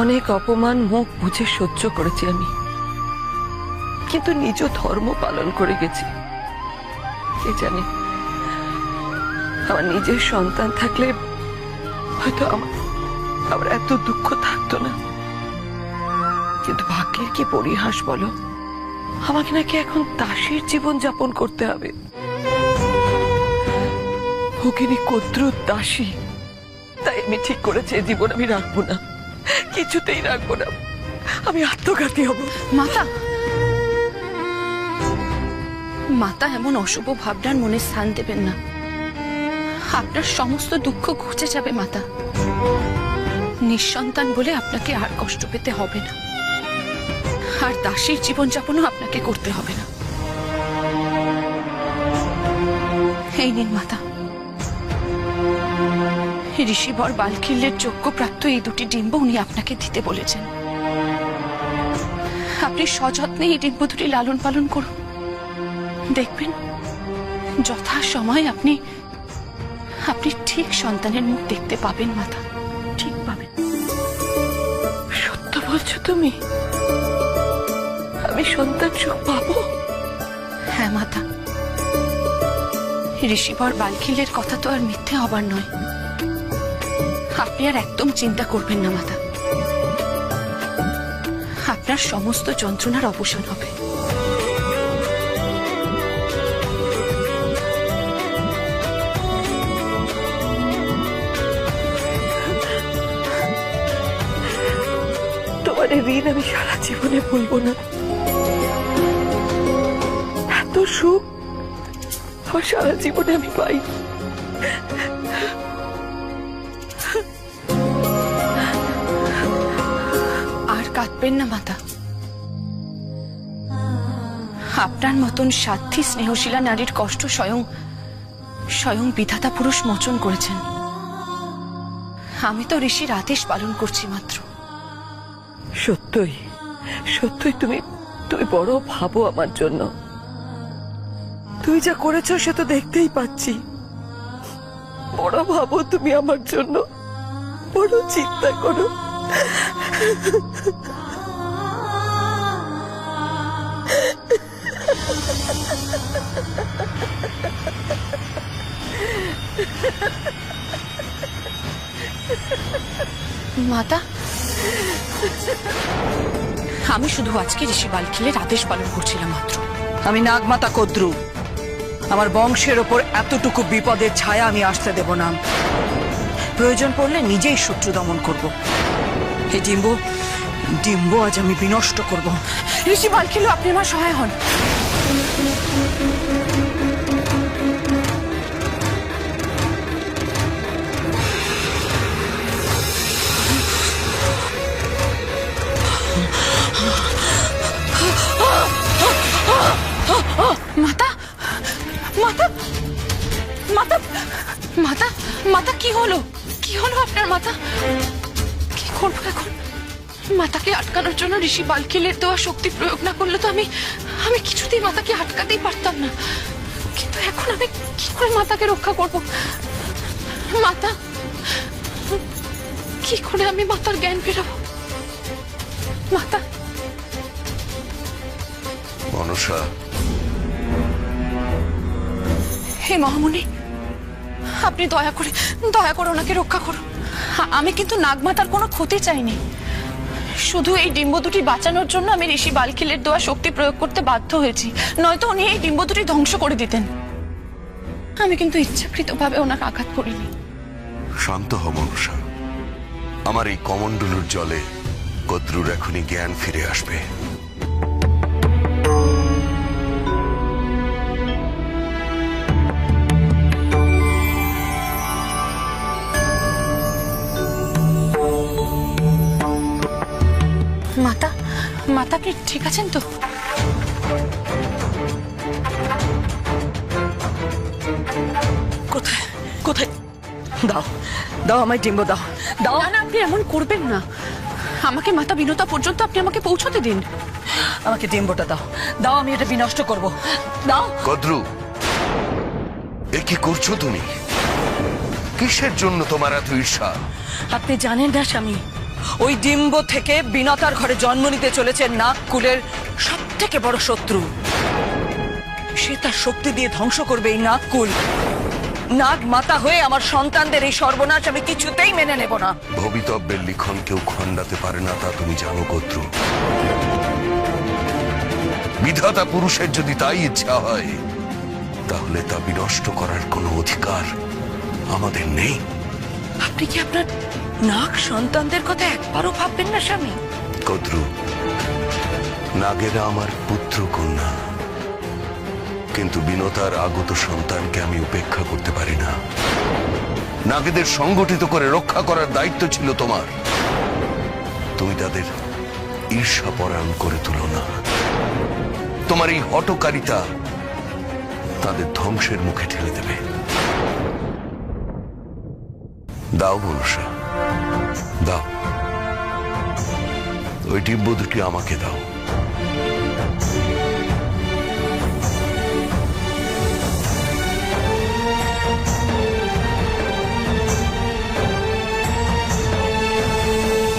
অনেক অপমান মুখ বুঝে সহ্য করেছি আমি, কিন্তু নিজ ধর্ম পালন করে গেছি। কে জানে, আমার নিজের সন্তান থাকলে হয়তো আমার এত দুঃখ থাকতো না। কিন্তু ভাগ্যের কি পরিহাস বলো, আমাকে নাকি এখন দাসীর জীবন যাপন করতে হবে। ভগিনী কদ্রুর দাসী, তাই আমি ঠিক করেছি এই জীবন আমি রাখবো না, কিছুতেই রাখবো না, আমি আত্মঘাতী হব। মাতা, এমন অশুভ ভাবনার মনে স্থান দেবেন না। আপনার সমস্ত দুঃখ ঘুচে যাবে মাতা। নিঃসন্তান বলে আপনাকে আর কষ্ট পেতে হবে না, আর দাসীর জীবনযাপনও আপনাকে করতে হবে না। এই নিন মাতা, ঋষিবর বালখিল্যের যোগ্যপ্রাপ্ত এই দুটি ডিম্ব উনি আপনাকে দিতে বলেছেন। আপনি সযত্নে এই ডিম্ব দুটি লালন পালন করুন, দেখবেন যথা সময় আপনি ঠিক সন্তানের মুখ দেখতে পাবেন মাতা, ঠিক পাবেন। সত্য বলছো তুমি? আমি সন্তান সুখ পাবো? হ্যাঁ মাতা, ঋষিবর বালখিল্যের কথা তো আর মিথ্যে হবার নয়। আপনি আর একদম চিন্তা করবেন না মাতা, আপনার সমস্ত যন্ত্রণার অবসান হবে। তোমার ঋণ আমি সারা জীবনে ভুলবো না। এত সুখ আমার সারা জীবনে আমি পাই। আর কাঁদবেন না মাতা। আপনার মতন সাধ্বী স্নেহশীলা নারীর কষ্ট স্বয়ং বিধাতা পুরুষ মোচন করেছেন। আমি তো ঋষির আদেশ পালন করছি মাত্র। সত্যই সত্যই তুমি বড় ভাবো আমার জন্য। তুমি যা করেছো সে তো দেখতেই পাচ্ছি। বড় ভাবো তুমি আমার জন্য, বড় চিন্তা করো। মাতা, আমি শুধু আজকে ঋষি বালখিলের আদেশ পালন করছিলাম মাত্র। আমি নাগমাতা কদ্রু, আমার বংশের ওপর এতটুকু বিপদের ছায়া আমি আসতে দেব না। প্রয়োজন পড়লে নিজেই শত্রু দমন করব। এই ডিম্ব আজ আমি বিনষ্ট করব। ঋষি বালখিল, আপনি আমার সহায় হন। মাতা মাতা মাতা মাতা মাতা, কি হলো আপনার? মাতা, কি করবো এখন? মাতাকে আটকানোর জন্য ঋষি বালখিলের দেওয়া শক্তি প্রয়োগ না করলে তো আমি কিছুতেই মাতাকে আটকাতেই পারতাম না। কিন্তু এখন আমি কি করে মাতাকে রক্ষা করব? মাতা, কি করে আমি মাতার জ্ঞান ফেরাবো? মাতা। মনসা, হে মহামুনি, আপনি দয়া করে ওনাকে রক্ষা করুন। আমি কিন্তু নাগমাতার কোনো ক্ষতি চাইনি। শুধু এই ডিম্ব দুটি বাঁচানোর জন্য আমি ঋষি বালখিলের দেওয়া শক্তি প্রয়োগ করতে বাধ্য হয়েছি, নয়তো উনি এই ডিম্ব দুটি ধ্বংস করে দিতেন। আমি কিন্তু ইচ্ছাকৃতভাবে ওনাকে আঘাত করিনি। শান্ত হ মনসা। আমার এই কমণ্ডলুর জলে কদ্রুর এখনই জ্ঞান ফিরে আসবে। মাতা, আপনি ঠিক আছেন তো? কোথায় কোথায়? দাও আমায় ডিম্ব দাও। না, আপনি এমন করবেন না। আমাকে মাতা বিনতা পর্যন্ত আপনি আমাকে পৌঁছতে দিন। আমাকে ডিম্বটা দাও, আমি এটা বিনষ্ট করব। দাও। কদ্রু, এ কি করছো তুমি? কিসের জন্য তোমার এত ঈর্ষা? আপনি জানেন না স্বামী, ওই ডিম্ব থেকে বিনতার ঘরে জন্ম নিতে চলেছে নাগকুলের সব থেকে বড় শত্রু। সে তার শক্তি দিয়ে ধ্বংস করবে এই নাগকুল। নাগ মাতা হয়ে আমার সন্তানদের এই সর্বনাশ আমি কিছুতেই মেনে নেব না। ভবিতব্যের লিখন কেউ খণ্ডাতে পারে না, তা তুমি জানো কদ্রু। বিধাতা পুরুষের যদি তাই ইচ্ছা হয়, তাহলে তা বিনষ্ট করার কোনো অধিকার আমাদের নেই। আপনি কি আপনার নাগ সন্তানদের কথা একবারও ভাববেন না স্বামী? কদ্রু, নাগেরা আমার পুত্র কন্যা, কিন্তু বিনতার আগত সন্তানকে আমি উপেক্ষা করতে পারি না। নাগেদের সংগঠিত করে রক্ষা করার দায়িত্ব ছিল তোমার। তুমি তাদের ঈর্ষাপরায়ণ করে তুলো না। তোমার এই হঠকারিতা তাদের ধ্বংসের মুখে ঠেলে দেবে। দাও মনসা, দাও ওই ডিম্ব দুটি আমাকে দাও।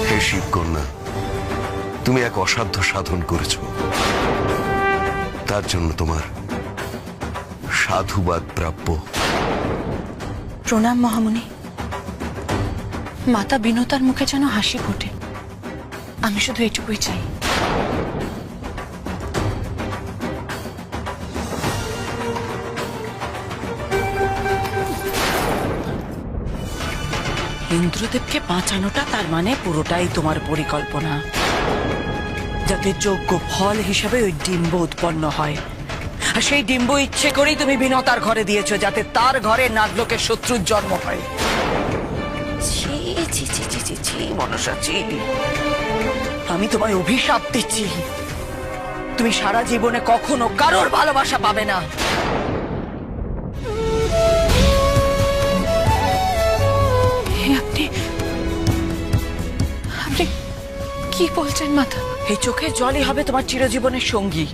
হে শিবকন্যা, তুমি এক অসাধ্য সাধন করেছ। তার জন্য তোমার সাধুবাদ প্রাপ্য। প্রণাম মহামুনি। মাতা বিনতার মুখে যেন হাসি ফোটে, আমি শুধু এটুকুই চাই। ইন্দ্রদেবকে বাঁচানোটা তার মানে পুরোটাই তোমার পরিকল্পনা, যাতে যোগ্য ফল হিসাবে ওই ডিম্ব উৎপন্ন হয়। আর আর সেই ডিম্ব ইচ্ছে করেই তুমি বিনতার ঘরে দিয়েছো, যাতে তার ঘরে নাগলোকের শত্রুর জন্ম হয়। ছি ছি ছি ছি ছি ছি মনসা, ছি। আমি তোমায় অভিশাপ দিচ্ছি, তুমি সারা জীবনে কখনো কারোর ভালোবাসা পাবে না। আপনি আপনি কি বলছেন মাতা? এই চোখের জলই হবে তোমার চিরজীবনের সঙ্গী।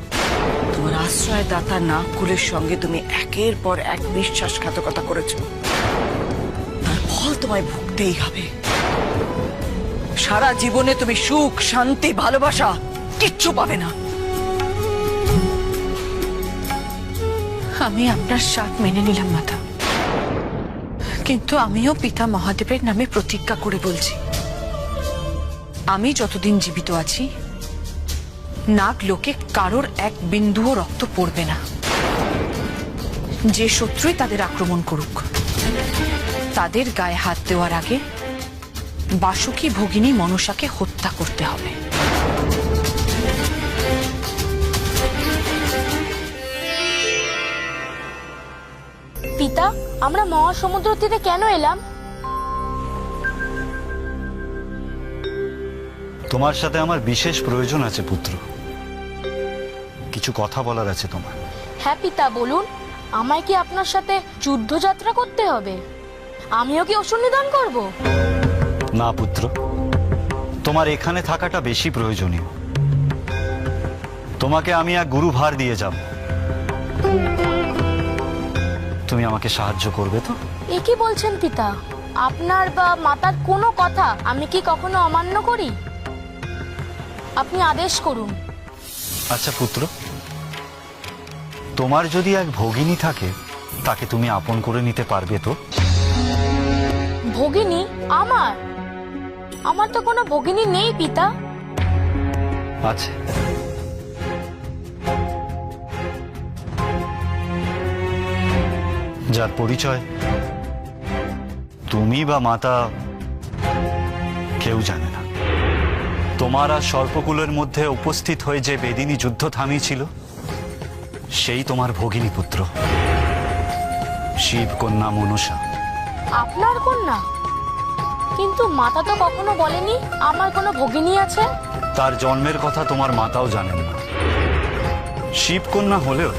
তোমার আশ্রয়দাতা নাগকুলের সঙ্গে তুমি একের পর এক বিশ্বাসঘাতকতা করেছো, তার ফল তোমায় ভুগতেই হবে। সারা জীবনে তুমি সুখ, শান্তি, ভালোবাসা কিচ্ছু পাবে না। আমি আপনার সাথ মেনে নিলাম মাতা, কিন্তু আমিও পিতা মহাদেবের নামে প্রতিজ্ঞা করে বলছি, আমি যতদিন জীবিত আছি নাগ লোকে কারোর এক বিন্দুও রক্ত পড়বে না। যে শত্রুই তাদের আক্রমণ করুক, তাদের গায়ে হাত দেওয়ার আগে বাসুকী ভগিনী মনসাকে হত্যা করতে হবে। পিতা, আমরা মহাসমুদ্র তীরে কেন এলাম? তোমার সাথে আমার বিশেষ প্রয়োজন আছে পুত্র, কিছু কথা বলার আছে তোমার। হ্যাঁ পিতা, বলুন। আমায় কি আপনার সাথে যুদ্ধযাত্রা করতে হবে? আমিও কি অসুর নিধন করব? না পুত্র, তোমার এখানে থাকাটা বেশি প্রয়োজনীয়। তোমাকে আমি এক গুরু ভার দিয়ে যাব, তুমি আমাকে সাহায্য করবে তো? এ কি বলছেন পিতা? আপনার বা মাতার কোনো কথা আমি কি কখনো অমান্য করি? আপনি আদেশ করুন। আচ্ছা পুত্র, তোমার যদি এক ভগিনী থাকে, তাকে তুমি আপন করে নিতে পারবে তো? ভগিনী? আমার তো কোনো ভগিনী নেই পিতা। আছে, যার পরিচয় তুমি বা মাতা কেউ জানে না। তোমার আর সর্পকুলের মধ্যে উপস্থিত হয়ে যে বেদিনী যুদ্ধ থামিয়েছিল, সেই তোমার ভগিনী পুত্র, শিব কন্যা মনসা। আপনার কন্যা? কিন্তু মাতা তো কখনো বলেনি আমার কোনো ভগিনী আছে। তার জন্মের কথা তোমার মাতাও জানেন না। শিব কন্যা হলেও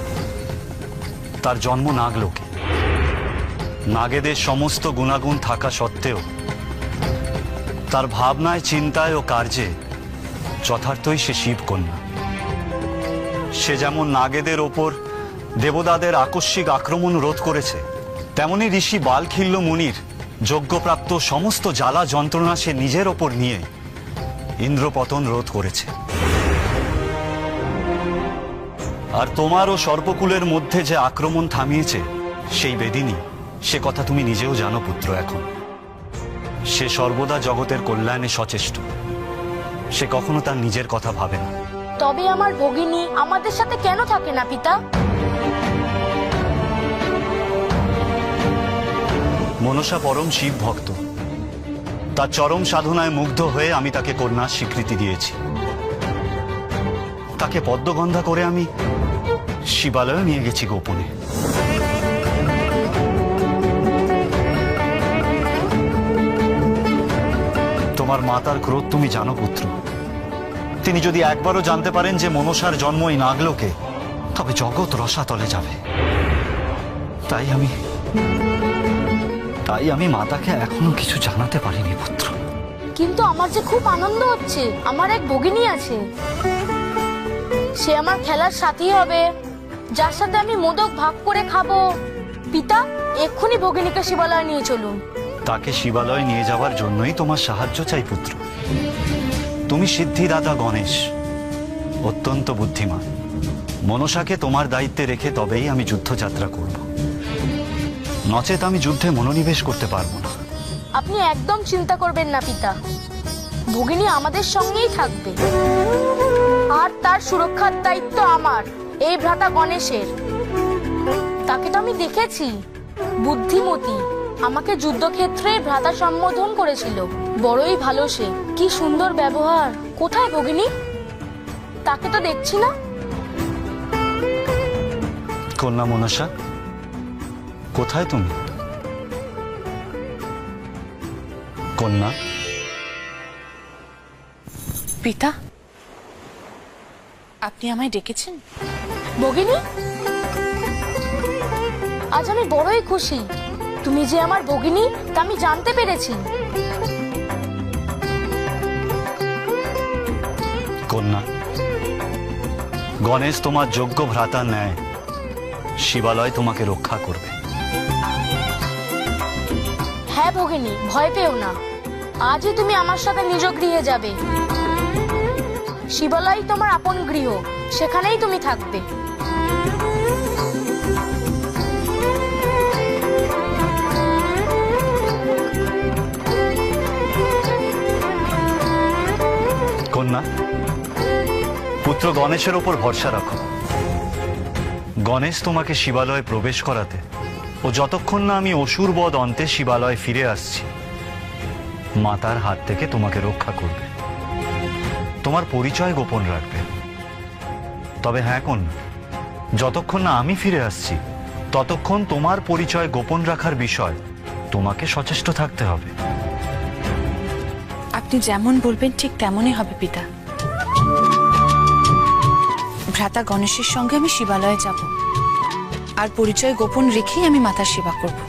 তার জন্ম নাগলোকে। নাগেদের সমস্ত গুণাগুণ থাকা সত্ত্বেও তার ভাবনায়, চিন্তায় ও কার্যে যথার্থই সে শিব কন্যা। সে যেমন নাগেদের ওপর দেবতাদের আকস্মিক আক্রমণ রোধ করেছে, তেমনি ঋষি বালখিল্য মুনির যজ্ঞপ্রাপ্ত সমস্ত জ্বালা যন্ত্রণা সে নিজের ওপর নিয়ে ইন্দ্রপতন রোধ করেছে। আর তোমার ও সর্পকুলের মধ্যে যে আক্রমণ থামিয়েছে সেই বেদিনী, সে কথা তুমি নিজেও জানো পুত্র। এখন সে সর্বদা জগতের কল্যাণে সচেষ্ট, সে কখনো তার নিজের কথা ভাবে না। তবে আমার ভগিনী আমাদের সাথে কেন থাকে না পিতা? মনসা পরম শিব ভক্ত, তার চরম সাধনায় মুগ্ধ হয়ে আমি তাকে কন্যার স্বীকৃতি দিয়েছি। তাকে পদ্মগন্ধা করে আমি শিবালয়ে নিয়ে গেছি গোপনে। তোমার মাতার ক্রোধ তুমি জানো পুত্র। তিনি যদি একবারও জানতে পারেন যে মনসার জন্ম এই নাগলোকে, তবে জগৎ রসাতলে যাবে। তাই আমি মাতাকে এখনো কিছু জানাতে পারিনি পুত্র। কিন্তু আমার যে খুব আনন্দ হচ্ছে, আমার এক ভগিনী আছে। সে আমার খেলার সাথী হবে, যার সাথে আমি মোদক ভাগ করে খাবো। পিতা, এক্ষুনি ভগিনীকে শিবালয়ে নিয়ে চলুন। তাকে শিবালয়ে নিয়ে যাওয়ার জন্যই তোমার সাহায্য চাই পুত্র। তুমি সিদ্ধিদাতা গণেশ, অত্যন্ত বুদ্ধিমান। মনসাকে তোমার দায়িত্বে রেখে তবেই আমি যুদ্ধযাত্রা করব, নচেত আমি যুদ্ধে মনোনিবেশ করতে পারবো না। আপনি একদম চিন্তা করবেন না পিতা, ভগিনী আমাদের সঙ্গেই থাকবে। আর তার সুরক্ষার দায়িত্ব আমার, এই ভ্রাতা গণেশের। তাকে তো আমি দেখেছি, বুদ্ধিমতী। আমাকে যুদ্ধক্ষেত্রে ভ্রাতা সম্বোধন করেছিল। বড়ই ভালো সে, কি সুন্দর ব্যবহার। কোথায় ভগিনী? তাকে তো দেখছি না। কন্যা মনসা, কোথায় তুমি? কন্যা, পিতা, আপনি আমায় ডেকেছেন? ভগিনী, আজ আমি বড়ই খুশি। তুমি যে আমার ভগিনী তা আমি জানতে পেরেছি। কন্যা, গণেশ তোমার যোগ্য ভ্রাতার ন্যায় শিবালয় তোমাকে রক্ষা করবে। হ্যাঁ ভগিনী, ভয় পেও না। আজই তুমি আমার সাথে নিজ গৃহে যাবে। শিবালয় তোমার আপন গৃহ, সেখানেই তুমি থাকবে। কন্যা, পুত্র গণেশের ওপর ভরসা রাখো। গণেশ তোমাকে শিবালয়ে প্রবেশ করাতে ও যতক্ষণ না আমি অসুর বধ অন্তে শিবালয়ে ফিরে আসছি, মাতার হাত থেকে তোমাকে রক্ষা করবে, তোমার পরিচয় গোপন রাখবে। তবে হ্যাঁ কন্যা, যতক্ষণ না আমি ফিরে আসছি ততক্ষণ তোমার পরিচয় গোপন রাখার বিষয় তোমাকে সচেষ্ট থাকতে হবে। আপনি যেমন বলবেন ঠিক তেমনই হবে পিতা। ভ্রাতা গণেশের সঙ্গে আমি শিবালয়ে যাব, আর পরিচয় গোপন রেখেই আমি মাতার সেবা করব।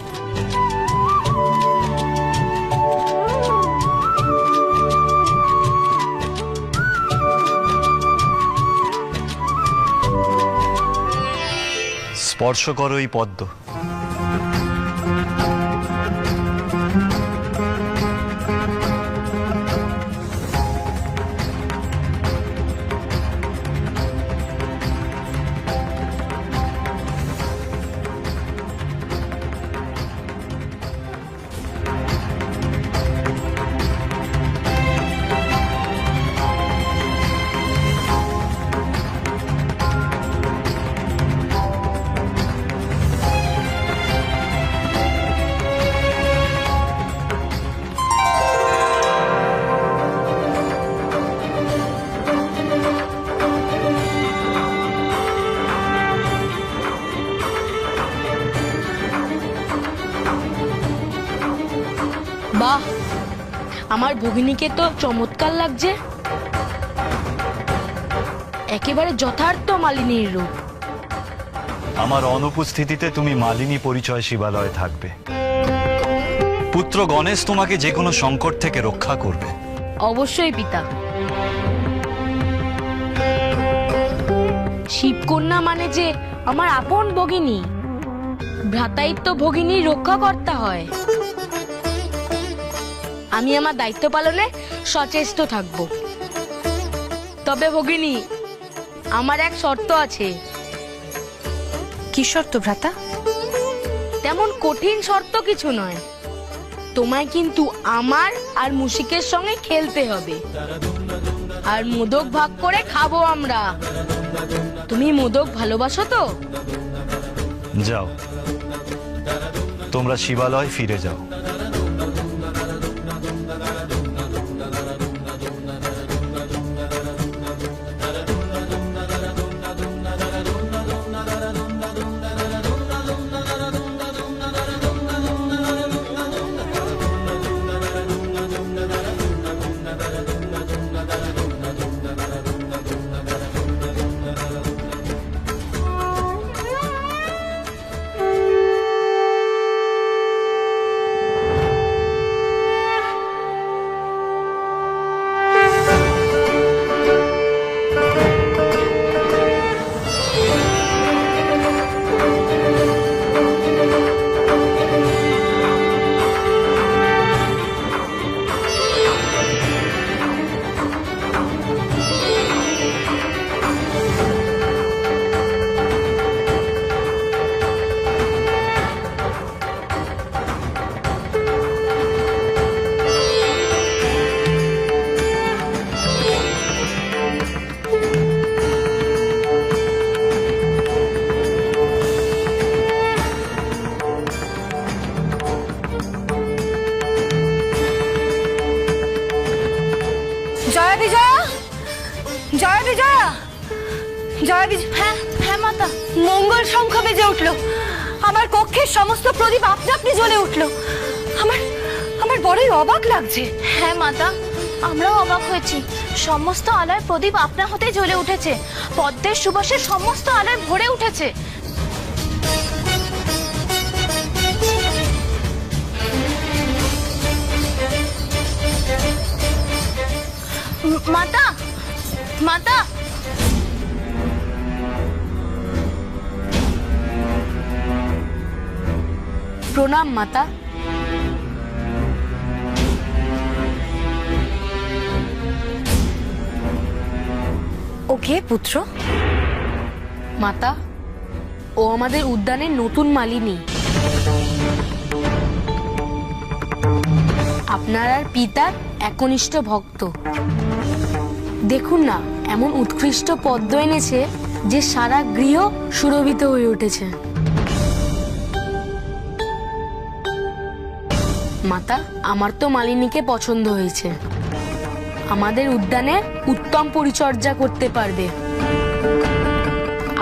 স্পর্শ করো এই পদ্ম। বাহ, আমার ভগিনীকে তো চমৎকার লাগছে। একেবারে যথার্থ মালিনীর রূপ। আমার অনুপস্থিতিতে তুমি মালিনী পরিচয় শিবালয়ে থাকবে। পুত্র গণেশ তোমাকে যে কোনো সংকট থেকে রক্ষা করবে। অবশ্যই পিতা। শিবকন্যা মানে যে আমার আপন ভগিনী, ভ্রাতাই তো ভগিনীর রক্ষাকর্তা হয়। আমি আমার দায়িত্ব পালনে সচেষ্ট থাকব। তবে ভগিনী, আমার এক শর্ত আছে। কি শর্ত ভ্রাতা? তেমন কঠিন শর্ত কিছু নয়। তোমায় কিন্তু আমার আর মুশিকের সঙ্গে খেলতে হবে, আর মোদক ভাগ করে খাবো আমরা। তুমি মোদক ভালোবাসো তো? যাও, তোমরা শিবালয় ফিরে যাও। জয়া হ্যাঁ হ্যাঁ মাতা। মঙ্গল শঙ্খ বেজে উঠলো, আমার কক্ষের সমস্ত প্রদীপ আপনা আপনি জ্বলে উঠলো। আমার আমার বড়ই অবাক লাগছে। হ্যাঁ মাতা, আমরাও অবাক হয়েছি। সমস্ত আলোয় প্রদীপ আপনা হতে জ্বলে উঠেছে, পদ্মের সুবাসে সমস্ত আলোয় ভরে উঠেছে। মাতা, মাতা, প্রণাম মাতা। ওকে পুত্র? মাতা, ও আমাদের উদ্যানের নতুন মালিনী। আপনার আর পিতার একনিষ্ঠ ভক্ত। দেখুন না, এমন উৎকৃষ্ট পদ্ম এনেছে যে সারা গৃহ সুরভিত হয়ে উঠেছে। মাতা, আমার তো মালিনীকে পছন্দ হয়েছে। আমাদের উদ্যানে উত্তম পরিচর্যা করতে পারবে,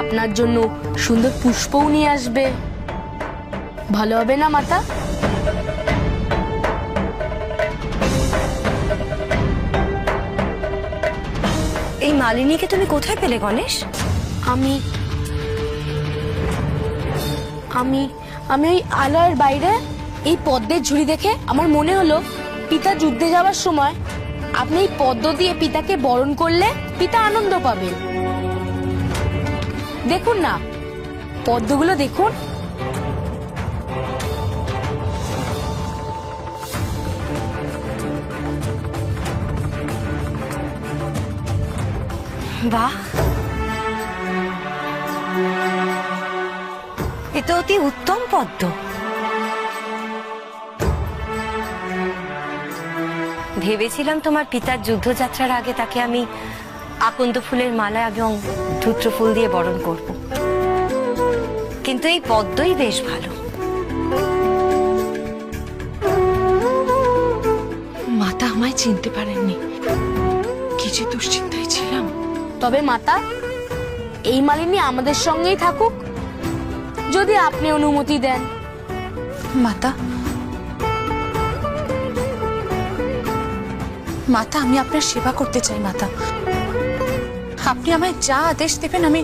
আপনার জন্য সুন্দর পুষ্পও নিয়ে আসবে। ভালো হবে না মাতা? এই মালিনীকে তুমি কোথায় পেলে গণেশ? আমি আমি আমি ওই আলয়ের বাইরে এই পদ্মের ঝুড়ি দেখে আমার মনে হলো পিতা যুদ্ধে যাওয়ার সময় আপনি এই পদ্ম দিয়ে পিতাকে বরণ করলে পিতা আনন্দ পাবেন। দেখুন না, পদ্মগুলো দেখুন। বাহ, এ তো অতি উত্তম পদ্ম। ভেবেছিলাম তোমার পিতার যুদ্ধযাত্রার আগে তাকে আমি আকন্দ ফুলের মালা এবং ধূত্র ফুল দিয়ে বরণ করব, কিন্তু এই পদ্মই বেশ ভালো। মাতা আমায় চিনতে পারেননি, কি যে দুশ্চিন্তায় ছিলাম। তবে মাতা, এই মালিনী আমাদের সঙ্গেই থাকুক, যদি আপনি অনুমতি দেন। মাতা, মাতা, আমি আপনার সেবা করতে চাই মাতা। আপনি আমায় যা আদেশ দেবেন আমি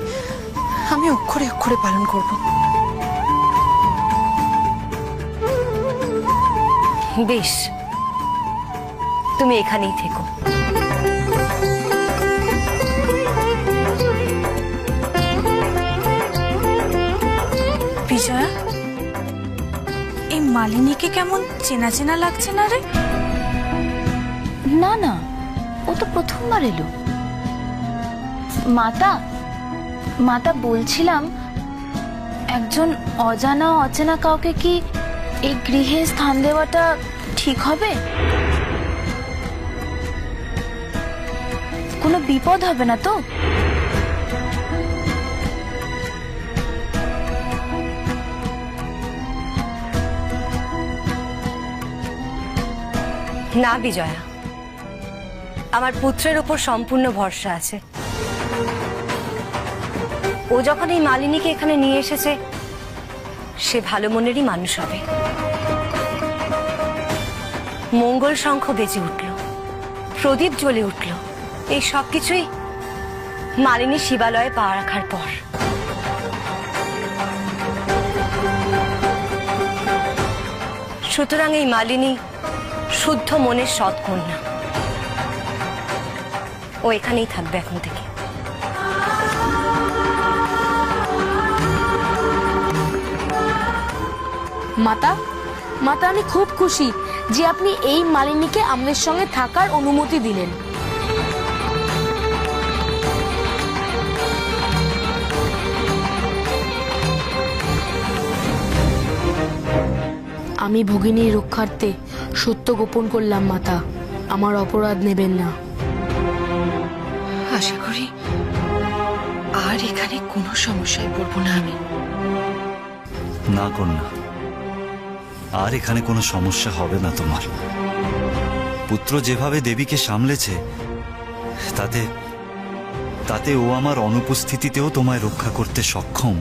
আমি অক্ষরে অক্ষরে পালন করব। বেশ, তুমি এখানেই থেকো। বিজয়া, এই মালিনীকে কেমন চেনা চেনা লাগছে না রে? না না, ও তো প্রথমবার এলো। মাতা, মাতা বলছিলাম, একজন অজানা অচেনা কাউকে কি এই গৃহে স্থান দেওয়াটা ঠিক হবে? কোনো বিপদ হবে না তো? না বিজয়া, আমার পুত্রের উপর সম্পূর্ণ ভরসা আছে। ও যখন এই মালিনীকে এখানে নিয়ে এসেছে, সে ভালো মনেরই মানুষ হবে। মঙ্গল শঙ্খ বেজে উঠল, প্রদীপ জ্বলে উঠল, এই সবকিছুই মালিনী শিবালয়ে পা রাখার পর। সুতরাং এই মালিনী শুদ্ধ মনের সৎ কন্যা। ও এখানেই থাকবে এখন থেকে। মাতা, মাতা, আমি খুব খুশি যে আপনি এই মালিনীকে আমাদের সঙ্গে থাকার অনুমতি দিলেন। আমি ভগিনীর রক্ষার্থে সত্য গোপন করলাম মাতা, আমার অপরাধ নেবেন না। আশা করি আর এখানে কোনো সমস্যায় পড়বো না আমি। না কন্যা, আর এখানে কোনো সমস্যা হবে না তোমার। পুত্র যেভাবে দেবীকে সামলেছে তাতে তাতে ও আমার অনুপস্থিতিতেও তোমায় রক্ষা করতে সক্ষম।